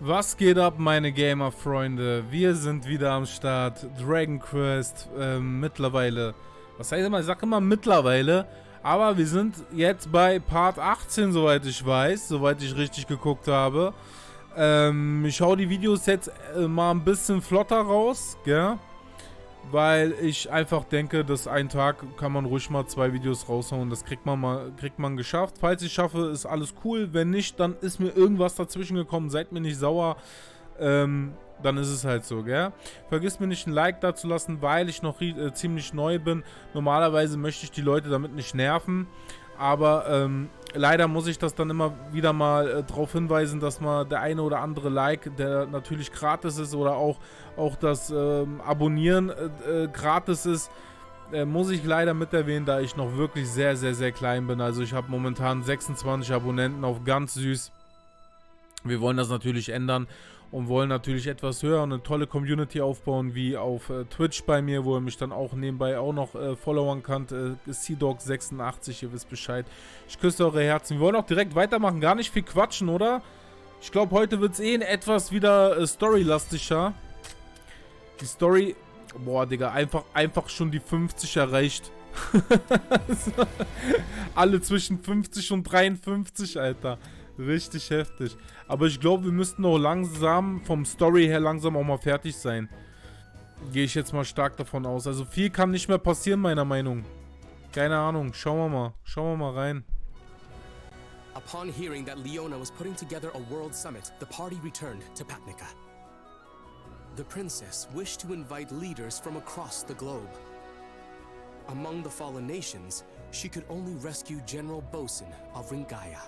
Was geht ab, meine Gamer-Freunde? Wir sind wieder am Start. Dragon Quest, mittlerweile. Was heißt immer? Ich sag immer mittlerweile. Aber wir sind jetzt bei Part 18, soweit ich weiß. Soweit ich richtig geguckt habe. Ich hau die Videos jetzt mal ein bisschen flotter raus, gell? Weil ich einfach denke, dass ein Tag kann man ruhig mal 2 Videos raushauen. Das kriegt man geschafft. Falls ich schaffe, ist alles cool. Wenn nicht, dann ist mir irgendwas dazwischen gekommen. Seid mir nicht sauer. Dann ist es halt so, gell? Vergiss mir nicht ein Like da zu lassen, weil ich noch ziemlich neu bin. Normalerweise möchte ich die Leute damit nicht nerven. Aber leider muss ich das dann immer wieder mal darauf hinweisen, dass mal der eine oder andere Like, der natürlich gratis ist, oder auch das Abonnieren gratis ist, muss ich leider mit erwähnen, da ich noch wirklich sehr, sehr, sehr klein bin. Also ich habe momentan 26 Abonnenten auf ganz süß. Wir wollen das natürlich ändern und wollen natürlich etwas höher und eine tolle Community aufbauen, wie auf Twitch bei mir, wo ihr mich dann auch nebenbei auch noch followern könnt. CDog86, ihr wisst Bescheid. Ich küsse eure Herzen. Wir wollen auch direkt weitermachen, gar nicht viel quatschen, oder? Ich glaube, heute wird es etwas wieder storylastischer. Die Story, boah, Digga, einfach schon die 50 erreicht. Alle zwischen 50 und 53, Alter. Richtig heftig. Aber ich glaube, wir müssten auch langsam, vom Story her langsam auch mal fertig sein. Gehe ich jetzt mal stark davon aus. Also viel kann nicht mehr passieren, meiner Meinung. Keine Ahnung. Schauen wir mal. Schauen wir mal rein. Upon hearing that Leona was putting together a world summit, the party returned to Papnica. The princess wished to invite leaders from across the globe. Among the fallen nations, she could only rescue General Bosun of Ringaya.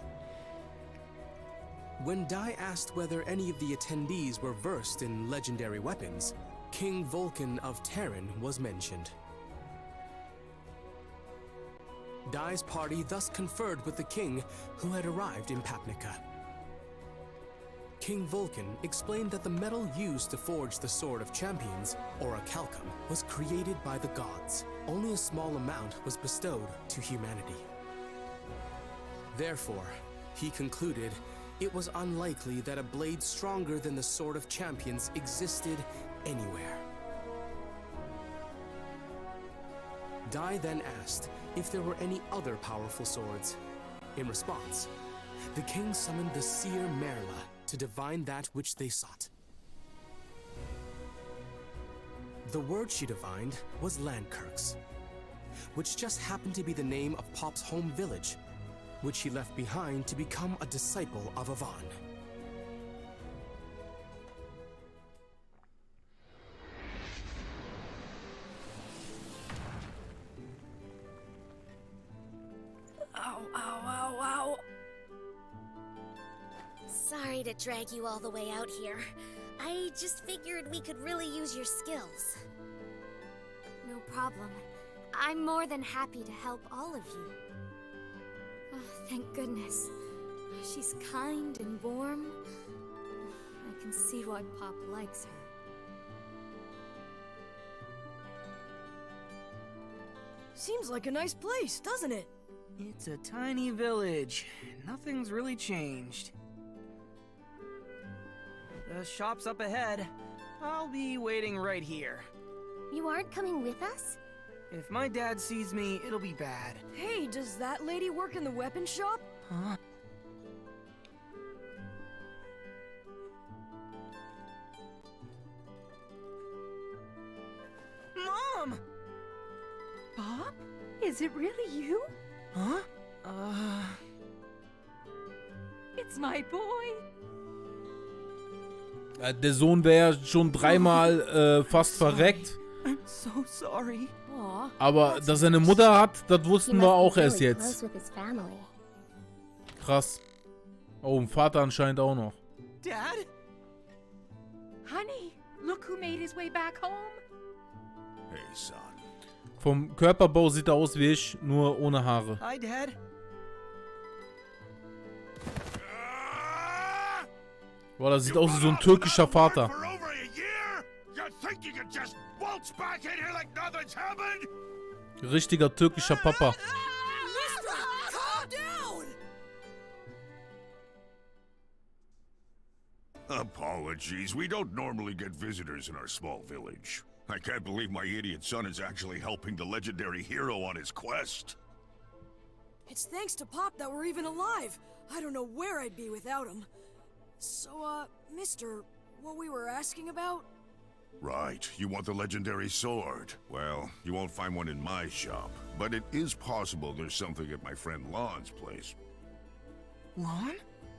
When Dai asked whether any of the attendees were versed in legendary weapons, King Vulcan of Terran was mentioned. Dai's party thus conferred with the king, who had arrived in Papnica. King Vulcan explained that the metal used to forge the Sword of Champions, or a calcum, was created by the gods. Only a small amount was bestowed to humanity. Therefore, he concluded it was unlikely that a blade stronger than the Sword of Champions existed anywhere. Dai then asked if there were any other powerful swords. In response, the king summoned the seer Merla to divine that which they sought. The word she divined was Landkirks, which just happened to be the name of Pop's home village, which he left behind to become a disciple of Avan. Ow, ow, ow, ow. Sorry to drag you all the way out here. I just figured we could really use your skills. No problem. I'm more than happy to help all of you. Oh, thank goodness. She's kind and warm. I can see why Pop likes her. Seems like a nice place, doesn't it? It's a tiny village. Nothing's really changed. The shop's up ahead. I'll be waiting right here. You aren't coming with us? If my dad sees me, it'll be bad. Hey, does that lady work in the weapon shop? Huh? Mom! Bob? Is it really you? Huh? It's my boy. Der Sohn wäre schon dreimal fast verreckt. I'm so sorry. Aber dass er eine Mutter hat, das wussten wir auch erst jetzt. Krass. Oh, ein Vater anscheinend auch noch. Dad? Honey, look who made his way back home. Hey, son. Vom Körperbau sieht er aus wie ich, nur ohne Haare. Hi, Dad. Boah, das sieht aus wie so ein türkischer Vater. Richtiger türkischer Papa. Apologies, we don't normally get visitors in our small village. I can't believe my idiot son is actually helping the legendary hero on his quest. It's thanks to Pop that we're even alive. I don't know where I'd be without him. So, mister, what we were asking about? Right, you want the legendary sword. Well, you won't find one in my shop, but it is possible there's something at my friend Lon's place. Lon?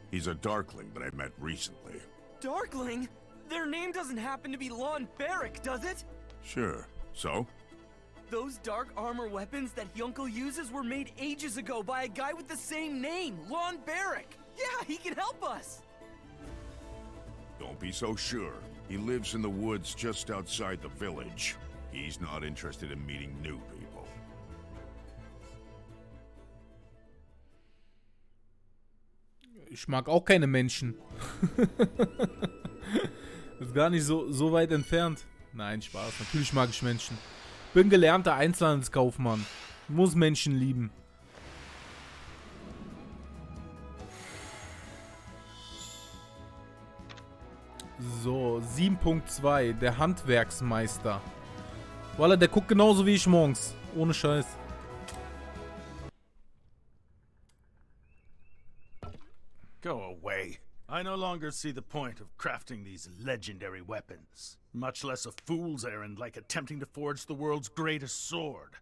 He's a Darkling that I met recently. Darkling? Their name doesn't happen to be Lon Barrick, does it? Sure, so? Those dark armor weapons that Yunkel uses were made ages ago by a guy with the same name, Lon Barrick. Yeah, he can help us. Don't be so sure. He lives in the woods just outside the village. He's not interested in meeting new people. Ich mag auch keine Menschen. Ist gar nicht so weit entfernt. Nein, Spaß. Natürlich mag ich Menschen. Bin gelernter Einzelhandelskaufmann. Muss Menschen lieben. So, 7.2. Der Handwerksmeister. Voilà, der guckt genauso wie ich morgens. Ohne Scheiß. Go away. I no longer see the point of crafting these legendary weapons. Much less a fool's errand like attempting to forge the world's greatest sword.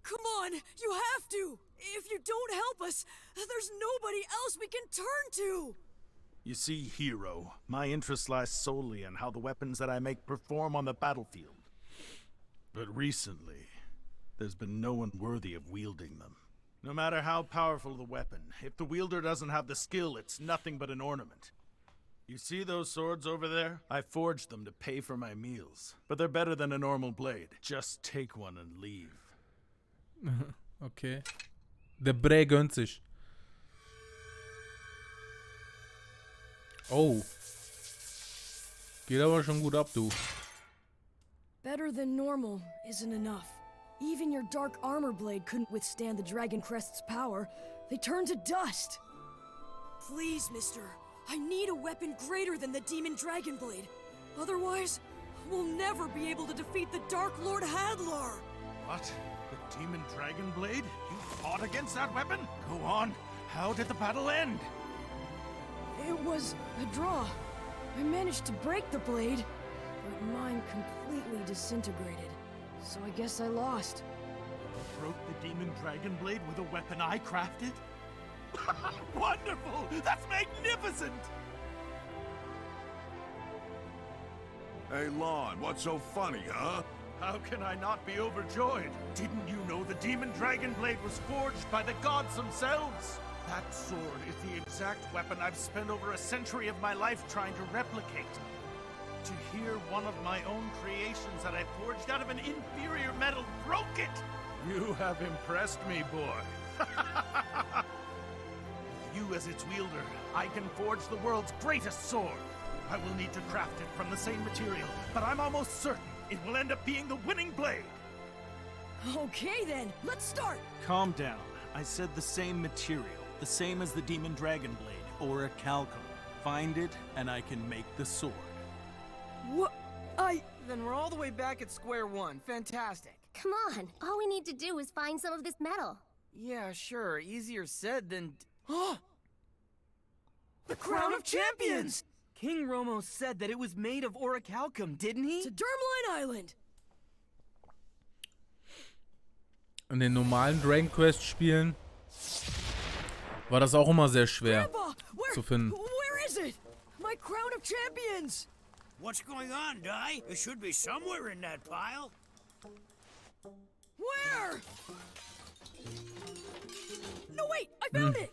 Come on, you have to! If you don't help us, there's nobody else we can turn to! You see, hero, my interest lies solely in how the weapons that I make perform on the battlefield. But recently, there's been no one worthy of wielding them. No matter how powerful the weapon, if the wielder doesn't have the skill, it's nothing but an ornament. You see those swords over there? I forged them to pay for my meals. But they're better than a normal blade. Just take one and leave. Okay. Der Bre gönnt sich. Oh. Geht aber schon gut ab, du. Better than normal isn't enough. Even your dark armor blade couldn't withstand the Dragon Crest's power. They turned to dust. Please, mister. I need a weapon greater than the Demon Dragon Blade. Otherwise, we'll never be able to defeat the Dark Lord Hadlar. What? The Demon Dragon Blade? You fought against that weapon? Go on. How did the battle end? It was a draw. I managed to break the blade, but mine completely disintegrated. So I guess I lost. Broke the Demon Dragon Blade with a weapon I crafted? Wonderful! That's magnificent! Hey, Lon, what's so funny, huh? How can I not be overjoyed? Didn't you know the Demon Dragon Blade was forged by the gods themselves? That sword is the exact weapon I've spent over a century of my life trying to replicate. To hear one of my own creations that I forged out of an inferior metal broke it! You have impressed me, boy. You as its wielder, I can forge the world's greatest sword. I will need to craft it from the same material, but I'm almost certain it will end up being the winning blade. Okay then, let's start! Calm down. I said the same material, the same as the Demon Dragon Blade, orichalcum. Find it, and I can make the sword. What? Then we're all the way back at square one. Fantastic. Come on, all we need to do is find some of this metal. Yeah, sure. Easier said than... The Crown of Champions! King Romo said that it was made of orichalcum, didn't he? To Dermline Island! In den normalen Dragon Quest Spielen war das auch immer sehr schwer Grandpa, zu finden. Where is it? My Crown of Champions! What's going on, Dai? It should be somewhere in that pile. Where? No, wait! I found it!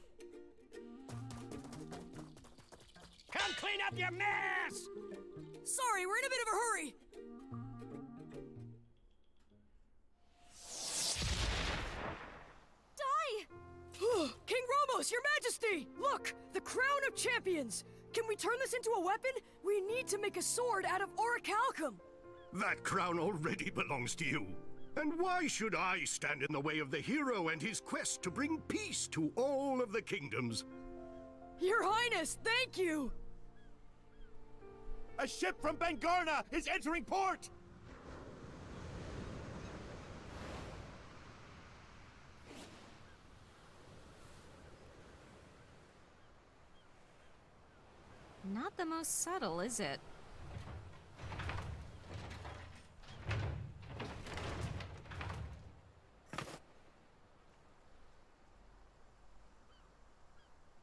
Come clean up your mess! Sorry, we're in a bit of a hurry. King Romos, your majesty! Look, the Crown of Champions! Can we turn this into a weapon? We need to make a sword out of orichalcum. That crown already belongs to you. And why should I stand in the way of the hero and his quest to bring peace to all of the kingdoms? Your Highness, thank you! A ship from Bengarna is entering port! Not the most subtle, is it?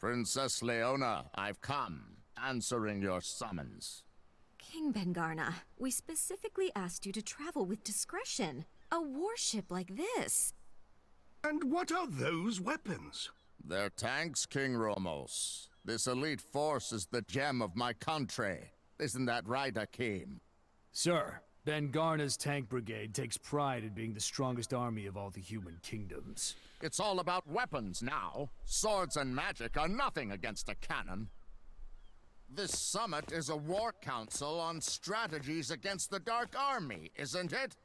Princess Leona, I've come, answering your summons. King Bengarna, we specifically asked you to travel with discretion. A warship like this. And what are those weapons? They're tanks, King Romos. This elite force is the gem of my country. Isn't that right, Akeem? Sir, Bengarna's tank brigade takes pride in being the strongest army of all the human kingdoms. It's all about weapons now. Swords and magic are nothing against a cannon. This summit is a war council on strategies against the Dark Army, isn't it?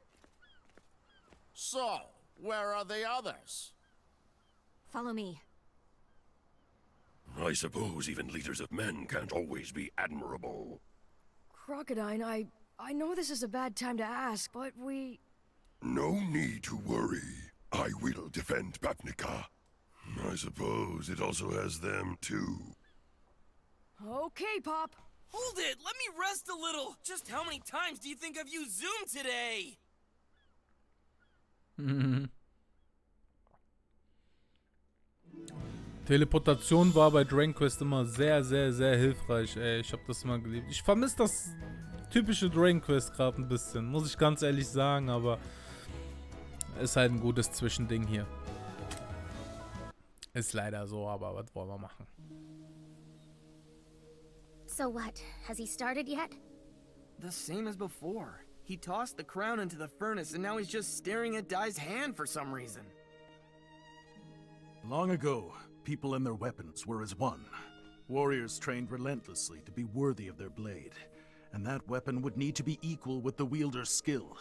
So, where are the others? Follow me. I suppose even leaders of men can't always be admirable. Crocodile, I know this is a bad time to ask, but we... No need to worry. I will defend Papnica. I suppose it also has them too. Okay, Pop. Hold it! Let me rest a little! Just how many times do you think I've used Zoom today? Teleportation war bei Dragon Quest immer sehr, sehr, sehr hilfreich, ey. Ich hab das immer geliebt. Ich vermisse das typische Dragon Quest gerade ein bisschen, muss ich ganz ehrlich sagen, aber ist halt ein gutes Zwischending hier. Ist leider so, aber was wollen wir machen? So what? Has he started yet? The same as before. He tossed the crown into the furnace and now he's just staring at Dai's hand for some reason. Long ago, people and their weapons were as one. Warriors trained relentlessly to be worthy of their blade, and that weapon would need to be equal with the wielder's skill.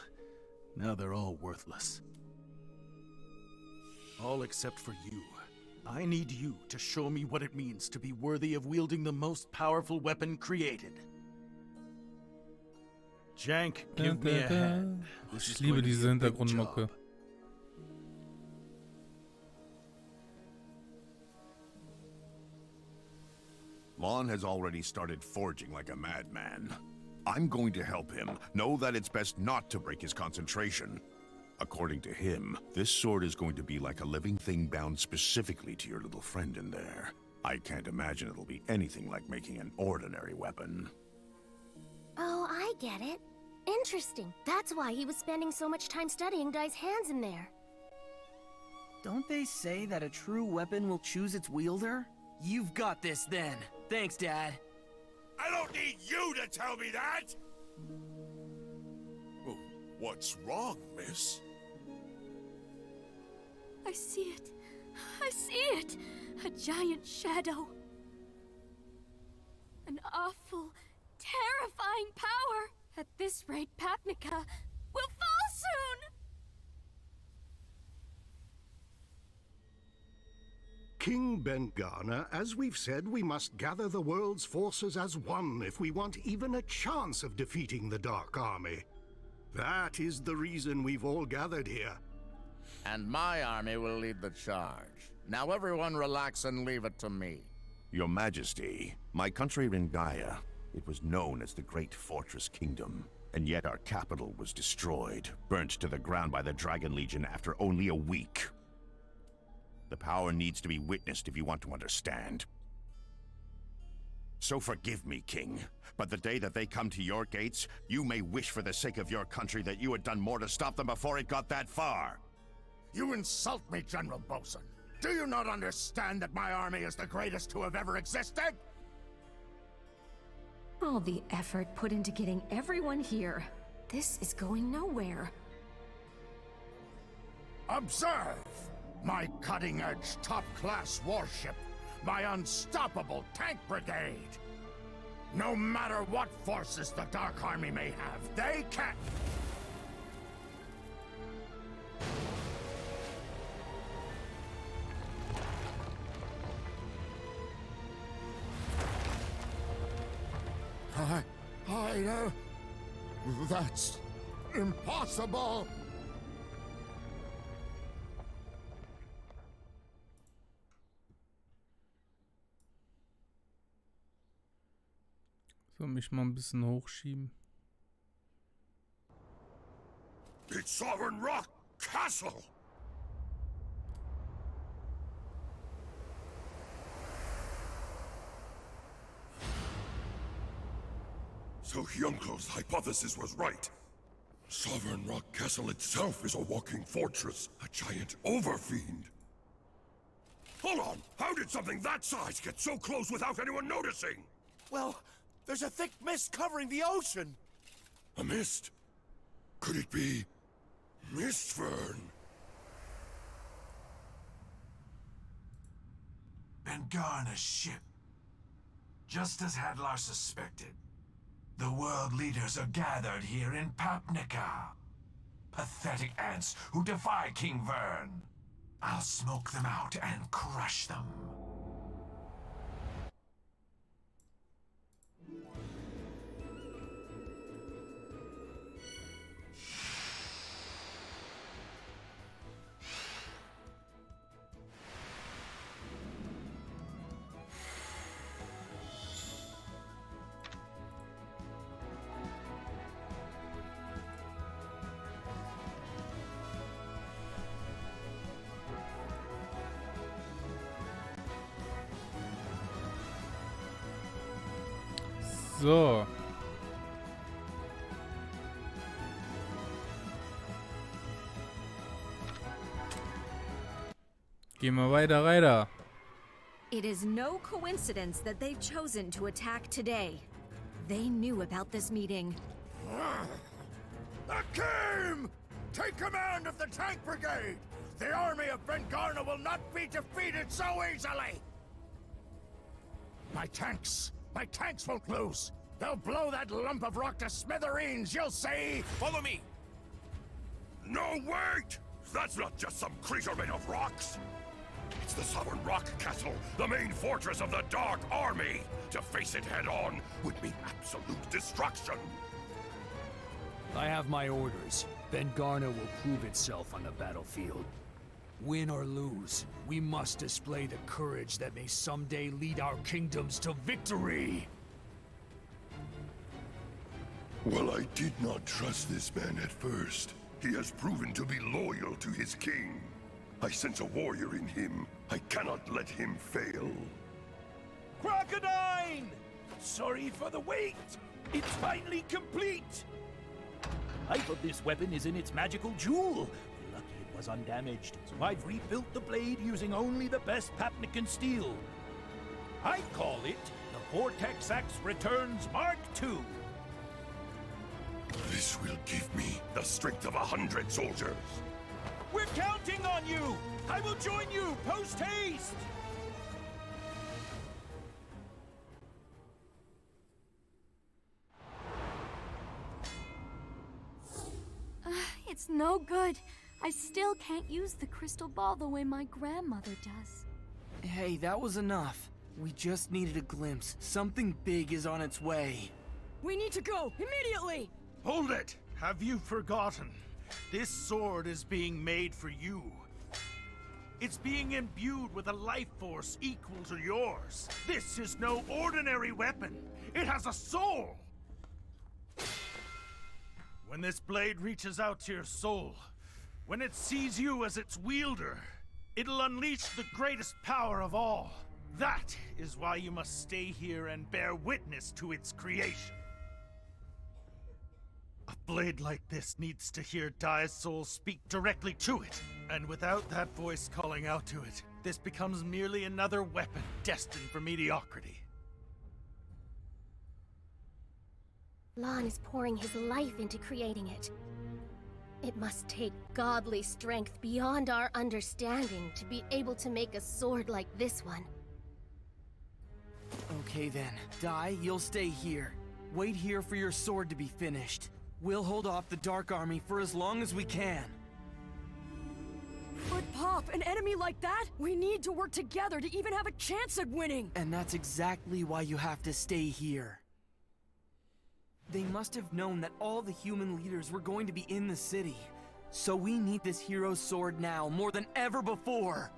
Now they're all worthless. All except for you. I need you to show me what it means to be worthy of wielding the most powerful weapon created. Jank, give me a hand. Ich liebe diese Hintergrundmucke. Lon has already started forging like a madman. I'm going to help him. Know that it's best not to break his concentration. According to him, this sword is going to be like a living thing bound specifically to your little friend in there. I can't imagine it'll be anything like making an ordinary weapon. Oh, I get it. Interesting. That's why he was spending so much time studying Dai's hands in there. Don't they say that a true weapon will choose its wielder? You've got this then. Thanks, Dad. I don't need you to tell me that! Oh, what's wrong, miss? I see it. I see it. A giant shadow. An awful, terrifying power. At this rate, Papnica will fall soon! King Bengarna, as we've said, we must gather the world's forces as one if we want even a chance of defeating the Dark Army. That is the reason we've all gathered here. And my army will lead the charge. Now everyone relax and leave it to me. Your Majesty, my country Ringaya, it was known as the Great Fortress Kingdom, and yet our capital was destroyed, burnt to the ground by the Dragon Legion after only a week. The power needs to be witnessed if you want to understand. So forgive me, King, but the day that they come to your gates, you may wish for the sake of your country that you had done more to stop them before it got that far. You insult me, General Bosun. Do you not understand that my army is the greatest to have ever existed? All the effort put into getting everyone here. This is going nowhere. Observe! My cutting-edge, top-class warship. My unstoppable tank brigade. No matter what forces the Dark Army may have, they can't... That's impossible! So, mich mal ein bisschen hochschieben. It's Sovereign Rock Castle! So Hyuncle's hypothesis was right. Sovereign Rock Castle itself is a walking fortress, a giant overfiend. Hold on! How did something that size get so close without anyone noticing? Well, there's a thick mist covering the ocean. A mist? Could it be... Mistfern? Bengarna's ship. Just as Hadlar suspected. The world leaders are gathered here in Papnica. Pathetic ants who defy King Vern. I'll smoke them out and crush them. So. Gehen wir weiter. It is no coincidence that they've chosen to attack today. They knew about this meeting. Akim! Take command of the tank brigade! The army of Bengarna will not be defeated so easily! My tanks won't lose! They'll blow that lump of rock to smithereens, you'll see! Follow me! No, wait! That's not just some creature made of rocks! It's the Sovereign Rock Castle, the main fortress of the Dark Army! To face it head-on would mean absolute destruction! I have my orders. Bengarna will prove itself on the battlefield. Win or lose, we must display the courage that may someday lead our kingdoms to victory! Well, I did not trust this man at first. He has proven to be loyal to his king. I sense a warrior in him. I cannot let him fail. Crocodile! Sorry for the wait! It's finally complete! Half of this weapon is in its magical jewel. We're lucky it was undamaged, so I've rebuilt the blade using only the best Papnican steel. I call it the Vortex Axe Returns Mark II. This will give me the strength of 100 soldiers. We're counting on you! I will join you, post-haste! It's no good. I still can't use the crystal ball the way my grandmother does. Hey, that was enough. We just needed a glimpse. Something big is on its way. We need to go, immediately! Hold it! Have you forgotten? This sword is being made for you. It's being imbued with a life force equal to yours. This is no ordinary weapon. It has a soul. When this blade reaches out to your soul, when it sees you as its wielder, it'll unleash the greatest power of all. That is why you must stay here and bear witness to its creation. A blade like this needs to hear Dai's soul speak directly to it. And without that voice calling out to it, this becomes merely another weapon destined for mediocrity. Lon is pouring his life into creating it. It must take godly strength beyond our understanding to be able to make a sword like this one. Okay then, Dai, you'll stay here. Wait here for your sword to be finished. We'll hold off the Dark Army for as long as we can. But Pop, an enemy like that? We need to work together to even have a chance at winning! And that's exactly why you have to stay here. They must have known that all the human leaders were going to be in the city. So we need this hero's sword now, more than ever before.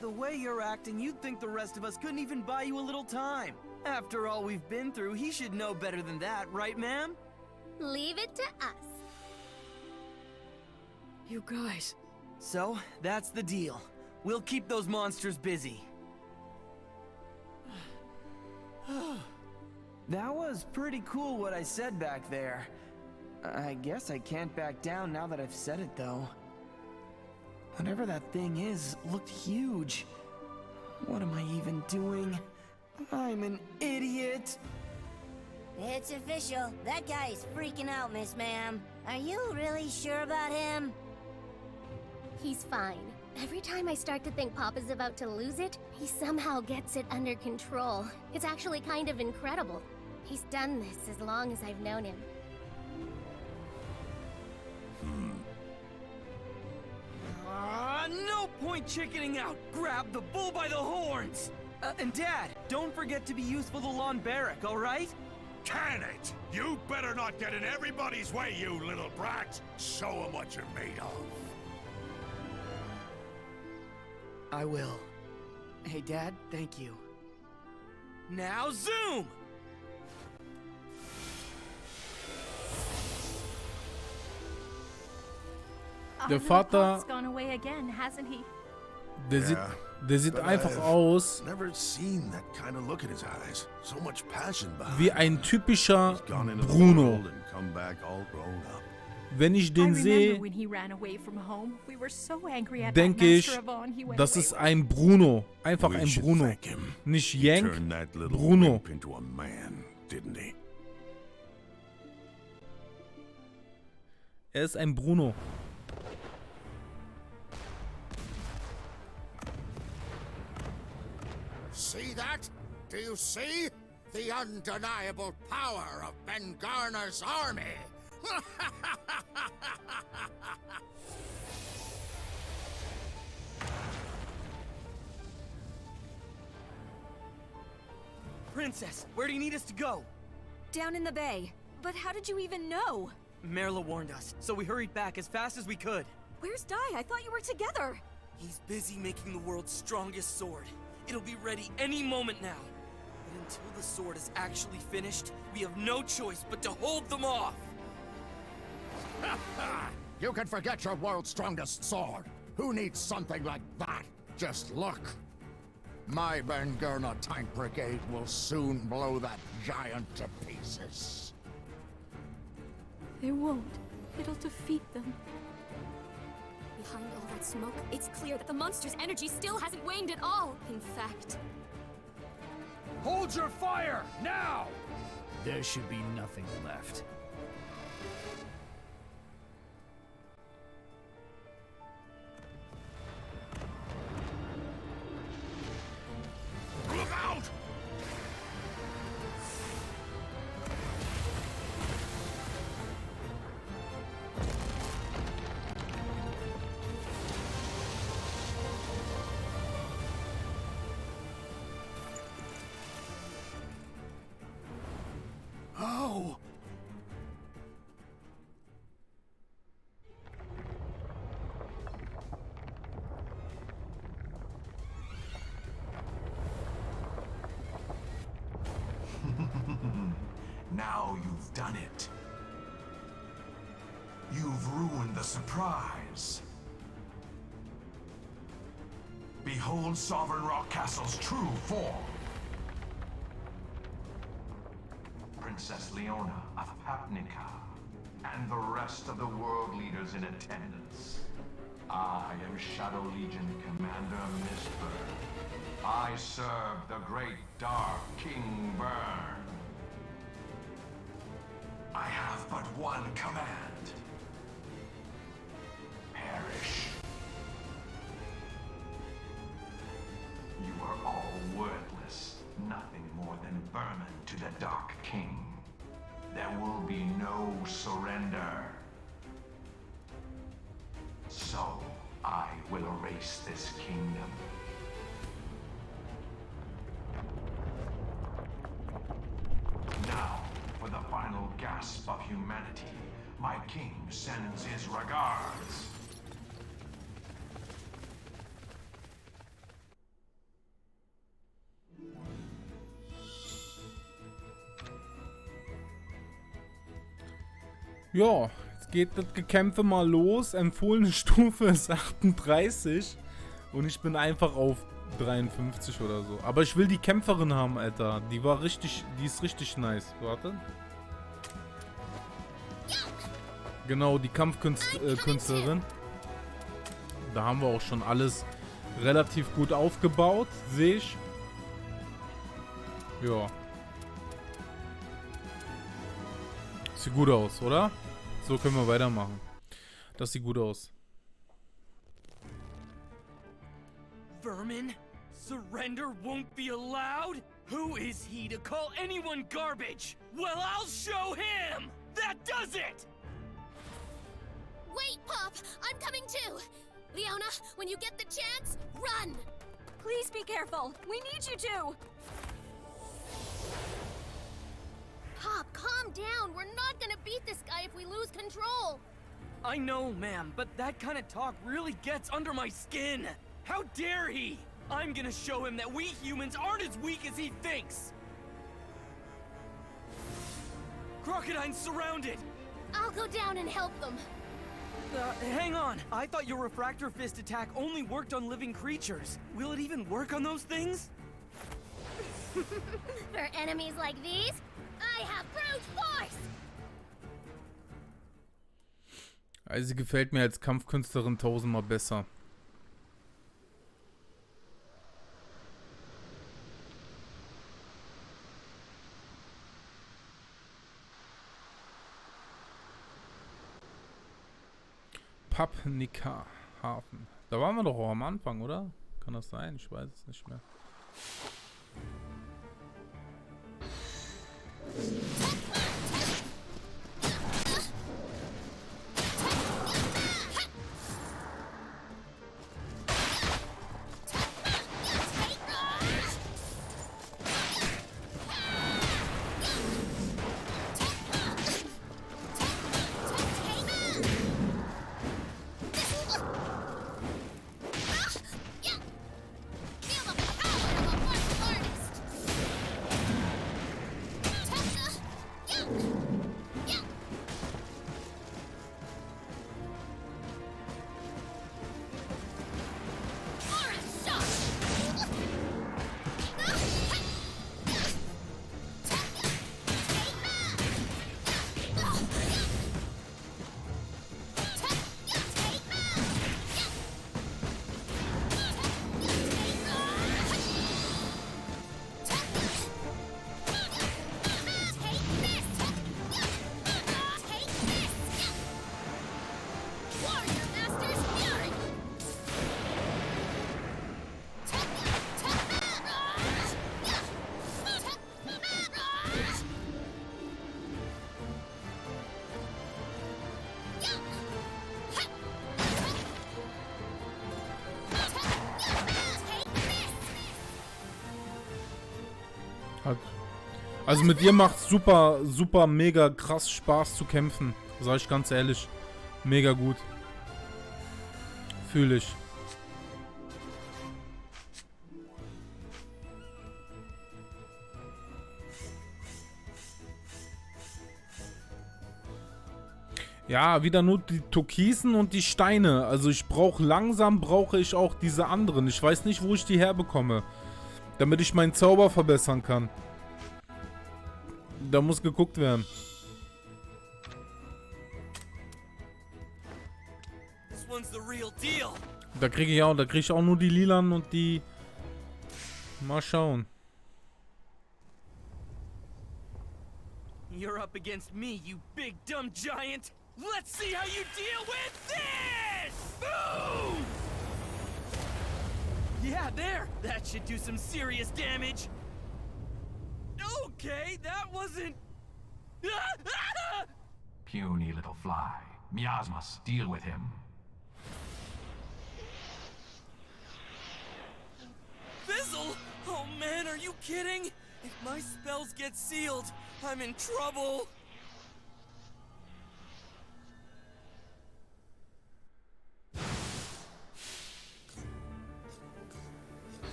The way you're acting, you'd think the rest of us couldn't even buy you a little time. After all we've been through, he should know better than that, right, ma'am? Leave it to us. You guys. So, that's the deal. We'll keep those monsters busy. That was pretty cool what I said back there. I guess I can't back down now that I've said it, though. Whatever that thing is, looked huge. What am I even doing? I'm an idiot. It's official. That guy is freaking out, Miss Ma'am. Are you really sure about him? He's fine. Every time I start to think Pop is about to lose it, he somehow gets it under control. It's actually kind of incredible. He's done this as long as I've known him. No point chickening out! Grab the bull by the horns! And Dad, don't forget to be useful to Lon Barrick, alright? Can it? You better not get in everybody's way, you little brat! Show 'em what you're made of. I will. Hey, Dad, thank you. Now zoom! Der Vater, Gone away again, hasn't he? der sieht einfach aus Never seen that kind of look in his eyes. So much passion behind. wie ein typischer He's gone into the Bruno. world and come back all grown up. Wenn ich den sehe, When he ran away from home, we were so angry at denke that ich, Master Avon he went das away ist with. ein Bruno. Einfach We ein should Bruno. thank him. Nicht He Yank, turned that little Bruno. wimp into a man, didn't he? Er ist ein Bruno. See that? Do you see? The undeniable power of Ben Garner's army! Princess, where do you need us to go? Down in the bay. But how did you even know? Merla warned us, so we hurried back as fast as we could. Where's Dai? I thought you were together. He's busy making the world's strongest sword. It'll be ready any moment now. But until the sword is actually finished, we have no choice but to hold them off. You can forget your world's strongest sword. Who needs something like that? Just look. My Ben Gurna tank brigade will soon blow that giant to pieces. They won't. It'll defeat them. Behind all that smoke, it's clear that the monster's energy still hasn't waned at all. In fact, Hold your fire, now! There should be nothing left. Look out! Oh! Now you've done it. You've ruined the surprise. Behold Sovereign Rock Castle's true form. Princess Leona of Papnica, and the rest of the world leaders in attendance. I am Shadow Legion Commander Mistburn. I serve the great Dark King Burn. I have but one command. Perish. You are all worthless, nothing more than vermin to the Dark King. There will be no surrender. So, I will erase this kingdom. Now, for the final gasp of humanity, my king sends his regards. Ja, jetzt geht das Gekämpfe mal los. Empfohlene Stufe ist 38. Und ich bin einfach auf 53 oder so. Aber ich will die Kämpferin haben, Alter. Die ist richtig nice. Warte. Genau, die Kampfkünstlerin. Da haben wir auch schon alles relativ gut aufgebaut, sehe ich. Ja. Sieht gut aus, oder? So können wir weitermachen. Das sieht gut aus. Vermin? Surrender won't be allowed? Who is he to call anyone garbage? Well, I'll show him! That does it! Wait, Pop! I'm coming too! Leona, when you get the chance, run! Please be careful. We need you to. Pop, calm down. We're not gonna beat this guy if we lose control. I know, ma'am, but that kind of talk really gets under my skin. How dare he? I'm gonna show him that we humans aren't as weak as he thinks. Crocodine's surrounded. I'll go down and help them. Hang on. I thought your refractor fist attack only worked on living creatures. Will it even work on those things? For enemies like these, I have brute force! Also sie gefällt mir als Kampfkünstlerin tausendmal besser. Papnica Hafen. Da waren wir doch auch am Anfang, oder? Kann das sein? Ich weiß es nicht mehr. Also mit ihr macht super, super, mega krass Spaß zu kämpfen. Sag ich ganz ehrlich. Mega gut. Fühle ich. Ja, wieder nur die Türkisen und die Steine. Also ich brauche ich auch diese anderen. Ich weiß nicht, wo ich die herbekomme. Damit ich meinen Zauber verbessern kann. Da muss geguckt werden. Da kriege ich auch nur die lilanen und die. Mal schauen. You're up against me, you big dumb giant. Let's see how you deal with this! Boom! Yeah, there. That should do some serious damage. Okay, that wasn't... Puny little fly. Miasmas, deal with him. Fizzle? Oh man, are you kidding? If my spells get sealed, I'm in trouble.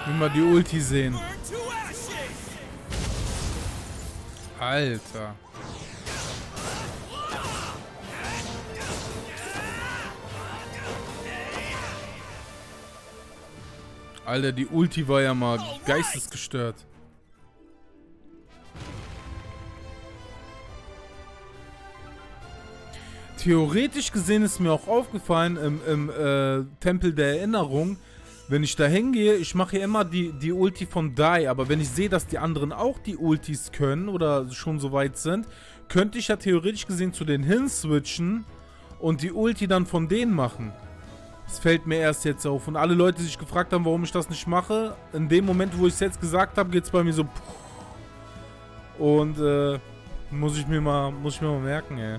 Will mal die Ulti sehen. Alter. Alter, die Ulti war ja mal geistesgestört. Theoretisch gesehen ist mir auch aufgefallen im Tempel der Erinnerung, wenn ich da hingehe, ich mache ja immer die Ulti von Dai, aber wenn ich sehe, dass die anderen auch die Ultis können oder schon so weit sind, könnte ich ja theoretisch gesehen zu denen hinswitchen und die Ulti dann von denen machen. Das fällt mir erst jetzt auf. Und alle Leute, die sich gefragt haben, warum ich das nicht mache, in dem Moment, wo ich es jetzt gesagt habe, geht es bei mir so. Und muss ich mir mal merken, ey.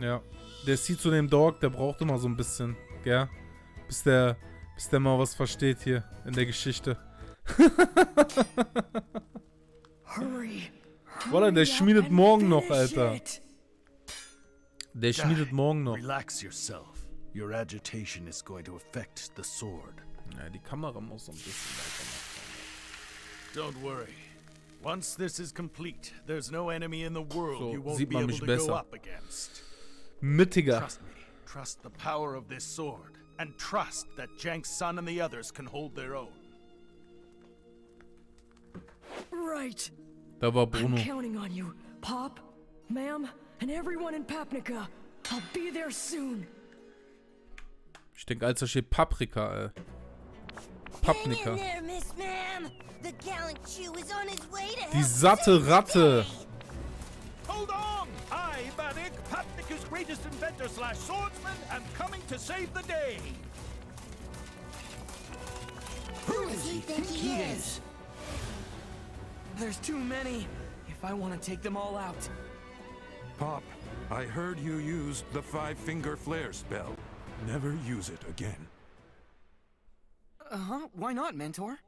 Ja. Der sieht zu dem Dog, der braucht immer so ein bisschen, gell? Bis der mal was versteht hier in der Geschichte. Voilà, der schmiedet morgen noch, Alter. Der schmiedet morgen noch. Relax yourself. Your agitation is going to affect the sword. Ja, die Kamera muss so ein bisschen weitermachen. Don't worry. Once this is complete, there's no enemy in the world So, you won't sieht be man able mich to besser. go up against. Mittiger. Trust me. Trust the power of this sword. And trust that Jank's son and the others can hold their own. Right. Da war Bruno. I'm counting on you, Pop, Ma'am, and everyone in Papnica. I'll be there soon. Ich denke, als da steht Paprika, Papnika. Die satte Ratte. Hold on! I, Manik, Papnika's greatest inventor slash swordsman, am coming to save the day! Who does he think he is? There's too many. If I want to take them all out. Pop, I heard you used the five-finger flare spell. Never use it again. Uh-huh. Why not, Mentor?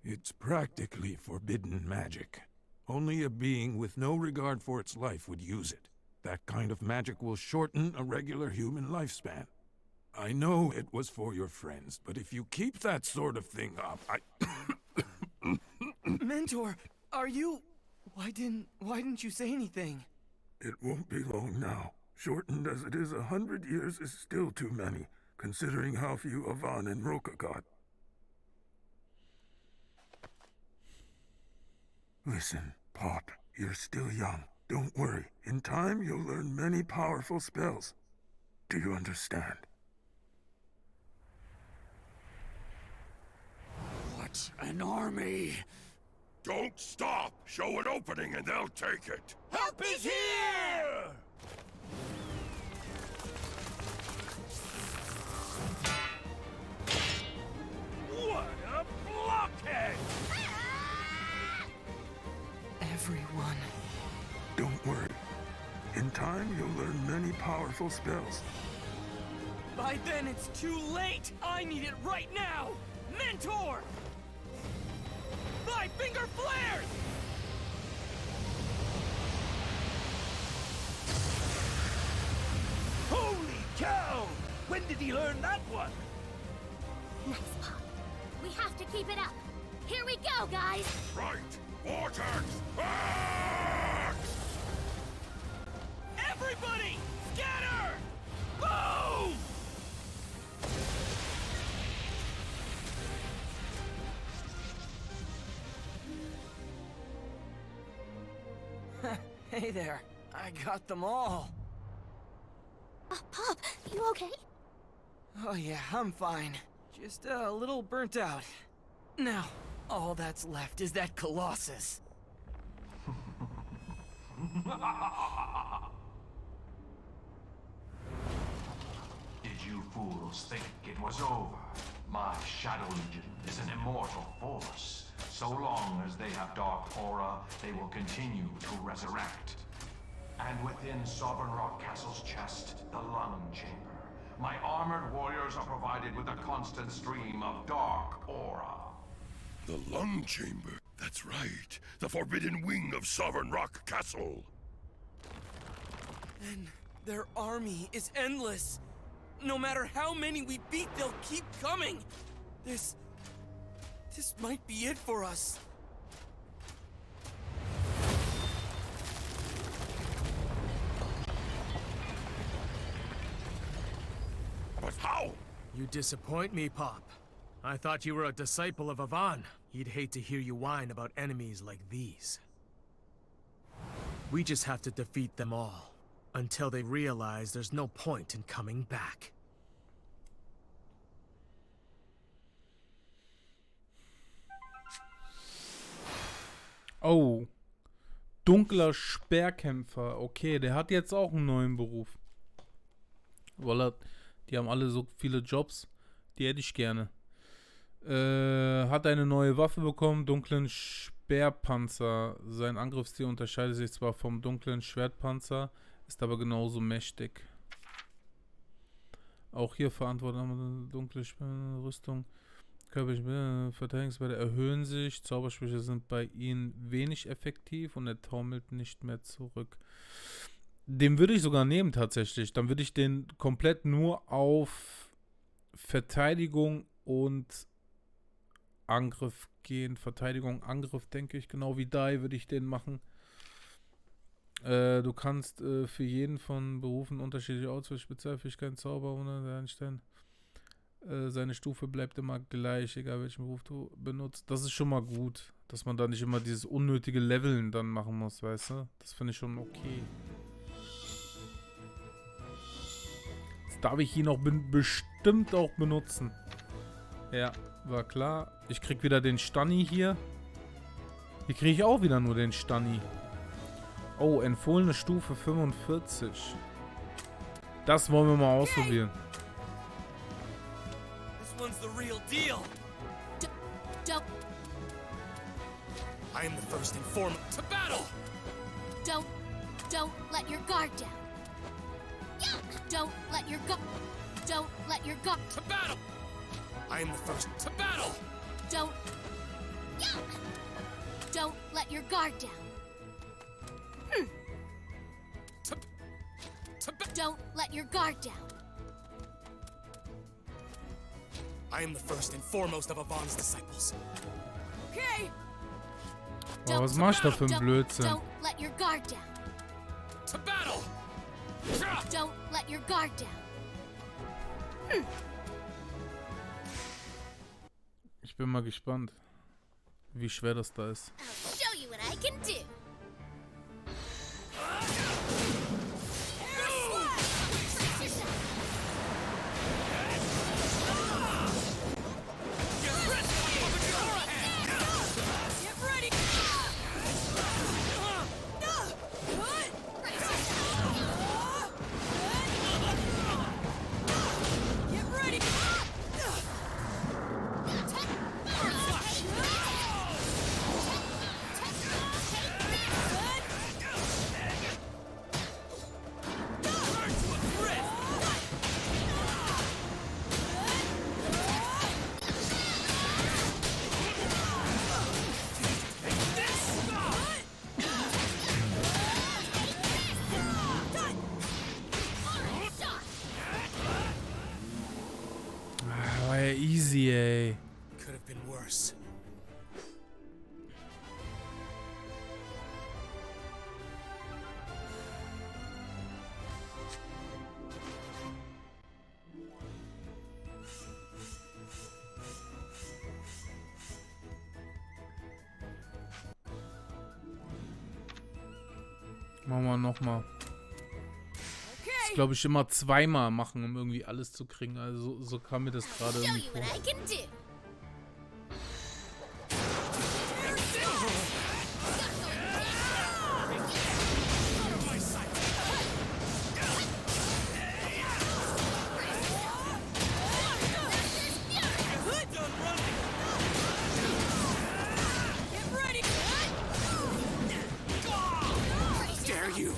It's practically forbidden magic. Only a being with no regard for its life would use it. That kind of magic will shorten a regular human lifespan. I know it was for your friends, but if you keep that sort of thing up, Mentor, are you... Why didn't you say anything? It won't be long now. Shortened as it is, 100 years is still too many, considering how few Avan and Roka got. Listen, Pop, you're still young. Don't worry. In time, you'll learn many powerful spells. Do you understand? What an army! Don't stop! Show an opening and they'll take it! Help is here! What a blockhead! Everyone. Don't worry. In time, you'll learn many powerful spells. By then, it's too late! I need it right now! Mentor! Five-finger flares! Holy cow! When did he learn that one? Nice, Pop. We have to keep it up. Here we go, guys! Right! Vortex! Axe! Everybody! Scatter! Boom! Hey there. I got them all. Pop, you okay? Oh yeah, I'm fine. Just a little burnt out. Now, All that's left is that Colossus. Did you fools think it was over? My Shadow Legion is an immortal force. So long as they have dark aura, they will continue to resurrect. And within Sovereign Rock Castle's chest, the Lung Chamber, my armored warriors are provided with a constant stream of dark aura. The Lung Chamber. That's right. The forbidden wing of Sovereign Rock Castle. And their army is endless. No matter how many we beat, they'll keep coming. This might be it for us. But how? You disappoint me, Pop. I thought you were a disciple of Avan. He'd hate to hear you whine about enemies like these. We just have to defeat them all, until they realize there's no point in coming back. Oh. Dunkler Speerkämpfer. Okay, der hat jetzt auch einen neuen Beruf. Weil die haben alle so viele Jobs. Die hätte ich gerne. Hat eine neue Waffe bekommen, dunklen Speerpanzer. Sein Angriffsstil unterscheidet sich zwar vom dunklen Schwertpanzer, ist aber genauso mächtig. Auch hier verantwortet dunkle Rüstung. Körperliche Verteidigungswerte erhöhen sich. Zaubersprüche sind bei ihnen wenig effektiv und er taumelt nicht mehr zurück. Den würde ich sogar nehmen tatsächlich. Dann würde ich den komplett nur auf Verteidigung und Angriff gehen. Verteidigung, Angriff, denke ich. Genau wie Dai würde ich den machen. Du kannst für jeden von Berufen unterschiedliche Auswahl, Spezialfähigkeiten, Zauber einstellen. Seine Stufe bleibt immer gleich, egal welchen Beruf du benutzt. Das ist schon mal gut, dass man da nicht immer dieses unnötige Leveln dann machen muss, weißt du? Das finde ich schon okay. Jetzt darf ich ihn auch bestimmt auch benutzen. Ja, war klar. Ich krieg wieder den Stunny hier. Hier kriege ich auch wieder nur den Stunny. Oh, empfohlene Stufe 45. Das wollen wir mal ausprobieren. This one's the real deal. Don't. I am the first and foremost to battle. Don't let your guard down. Don't let your guard to battle. I am the first to battle. Don't let your guard down. Don't let your guard down. I am the first and foremost of Avan's disciples. Okay. Oh, was machst du da für ein Blödsinn? Don't let your guard down. To battle. Don't let your guard down. Ich bin mal gespannt, wie schwer das da ist. I'll show you what I can do. War ja easy, ey. Could have been worse. Machen wir nochmal. Das glaube ich immer zweimal machen, um irgendwie alles zu kriegen. Also so kam mir das gerade irgendwie vor. you!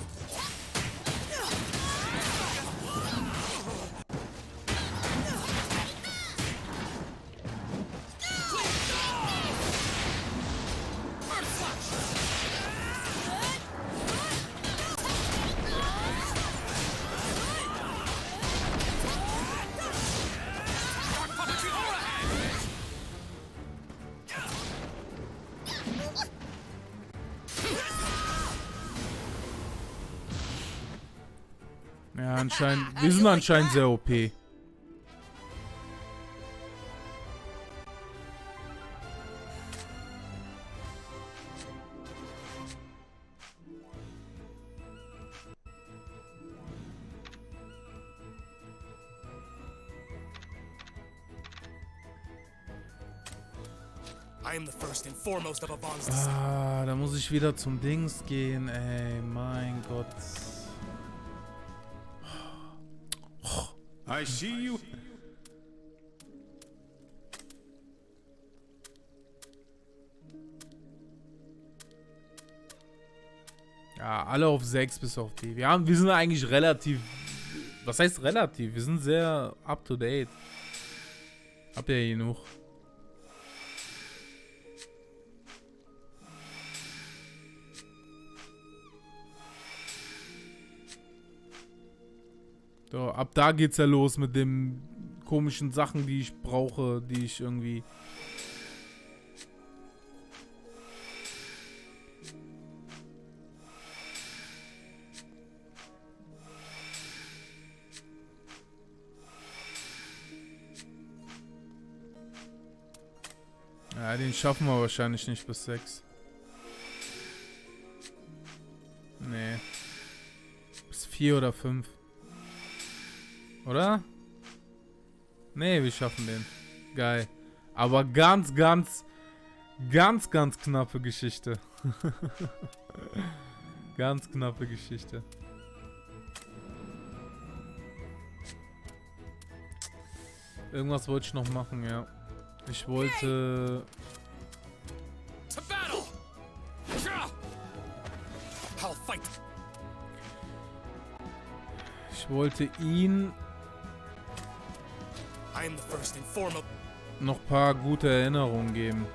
Ja, anscheinend. Wir sind anscheinend sehr OP. I am the first and foremost of Avon's Ah, da muss ich wieder zum Dings gehen, ey. Mein Gott. I see you. Ja, alle auf 6 bis auf die. Wir sind eigentlich relativ. Was heißt relativ? Wir sind sehr up to date. Habt ihr genug? So, ab da geht's ja los mit den komischen Sachen, die ich brauche, die ich irgendwie... Ja, den schaffen wir wahrscheinlich nicht bis 6. Nee. Bis 4 oder 5. Oder? Nee, wir schaffen den. Geil. Aber ganz knappe Geschichte. Ganz knappe Geschichte. Irgendwas wollte ich noch machen, ja. Ich wollte... To battle! I'll fight! Ich wollte ihn... I am the first and foremost. noch ein paar gute Erinnerungen geben.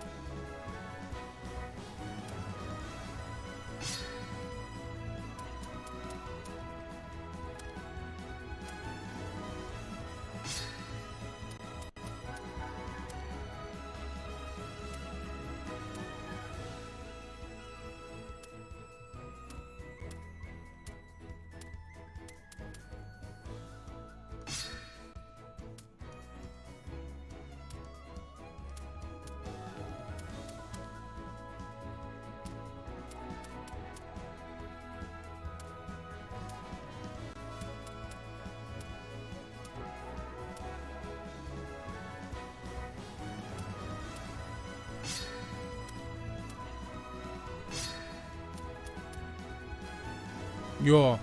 Ja.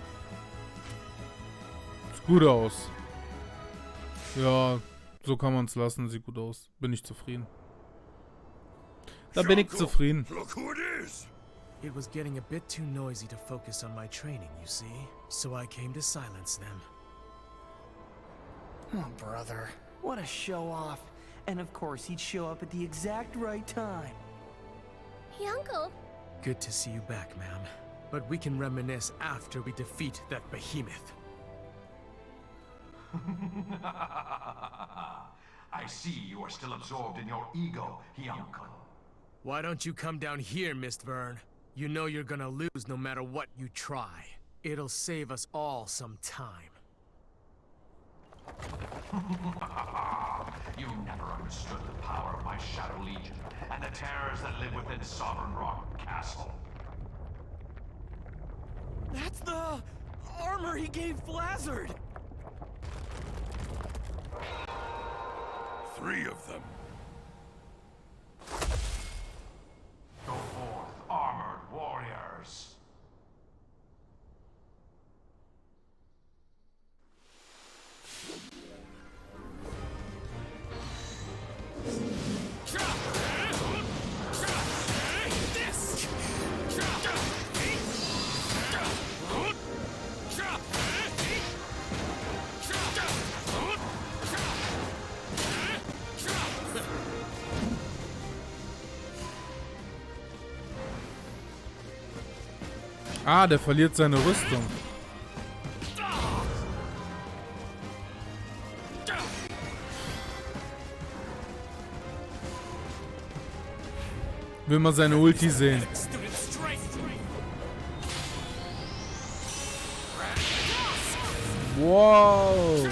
Sieht gut aus. Ja, so kann man es lassen. Sieht gut aus. Bin ich zufrieden. Da bin ich zufrieden. Look who it is. It was getting a bit too noisy to focus on my training, you see? So I came to silence them. Oh, brother. What a show-off. And of course, he'd show up at the exact right time. Hey, Uncle. Good to see you back, ma'am. But we can reminisce after we defeat that behemoth. I see you are still absorbed in your ego, Uncle. Why don't you come down here, Mist Vern? You know you're gonna lose no matter what you try. It'll save us all some time. You never understood the power of my Shadow Legion and the terrors that live within Sovereign Rock Castle. That's the armor he gave Blizzard. 3 of them. Go forth, armored warriors. This! Ah, der verliert seine Rüstung. Will mal seine Ulti sehen. Wow.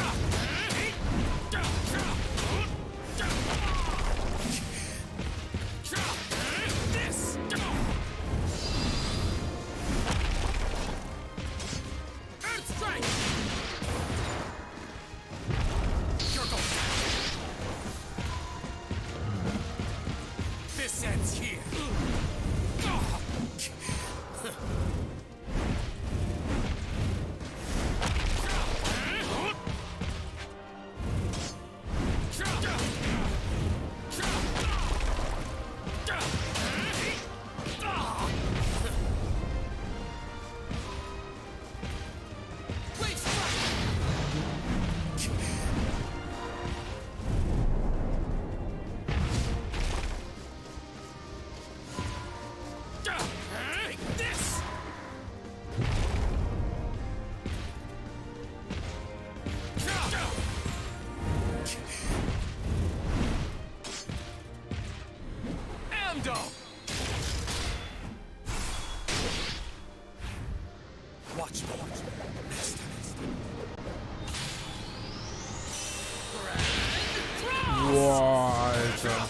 Boah, Alter.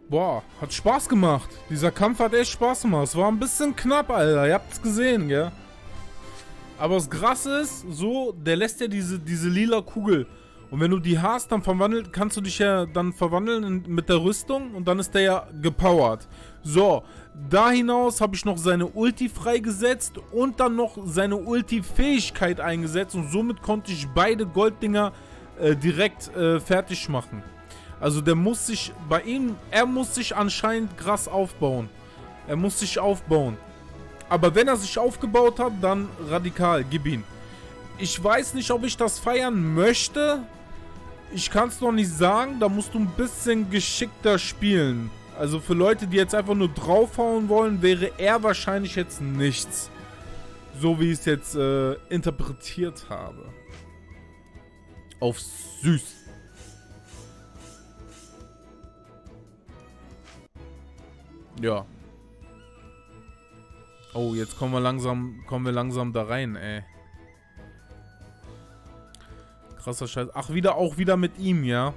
Boah, hat Spaß gemacht. Dieser Kampf hat echt Spaß gemacht. Es war ein bisschen knapp, Alter. Ihr habt es gesehen, gell? Aber das Krasse ist, so, der lässt ja diese lila Kugel. Und wenn du die hast, dann kannst du dich ja dann verwandeln mit der Rüstung und dann ist der ja gepowert. So, da hinaus habe ich noch seine Ulti freigesetzt und dann noch seine Ulti-Fähigkeit eingesetzt und somit konnte ich beide Golddinger direkt fertig machen. Also der muss sich, er muss sich anscheinend krass aufbauen. Er muss sich aufbauen. Aber wenn er sich aufgebaut hat, dann radikal, gib ihn. Ich weiß nicht, ob ich das feiern möchte. Ich kann es noch nicht sagen, da musst du ein bisschen geschickter spielen. Also für Leute, die jetzt einfach nur draufhauen wollen, wäre er wahrscheinlich jetzt nichts. So wie ich es jetzt interpretiert habe. Auf süß. Ja. Oh, jetzt kommen wir langsam da rein, ey. Krasser Scheiß. Ach, auch wieder mit ihm, ja.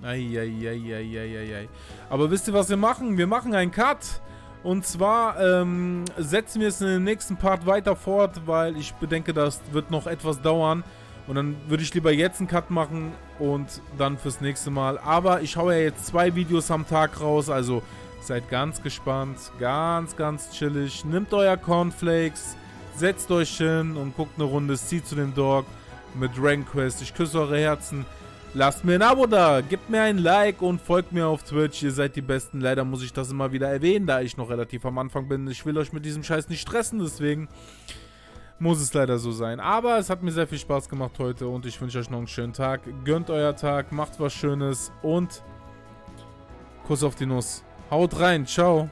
Eieieiei. Aber wisst ihr, was wir machen? Wir machen einen Cut. Und zwar setzen wir es in den nächsten Part weiter fort, weil ich bedenke, das wird noch etwas dauern. Und dann würde ich lieber jetzt einen Cut machen und dann fürs nächste Mal. Aber ich haue ja jetzt 2 Videos am Tag raus, also seid ganz gespannt, ganz chillig. Nehmt euer Cornflakes, setzt euch hin und guckt eine Runde Sea to den Dog mit Dragon Quest. Ich küsse eure Herzen. Lasst mir ein Abo da, gebt mir ein Like und folgt mir auf Twitch. Ihr seid die Besten. Leider muss ich das immer wieder erwähnen, da ich noch relativ am Anfang bin. Ich will euch mit diesem Scheiß nicht stressen, deswegen muss es leider so sein. Aber es hat mir sehr viel Spaß gemacht heute und ich wünsche euch noch einen schönen Tag. Gönnt euer Tag, macht was Schönes und Kuss auf die Nuss. Haut rein, ciao.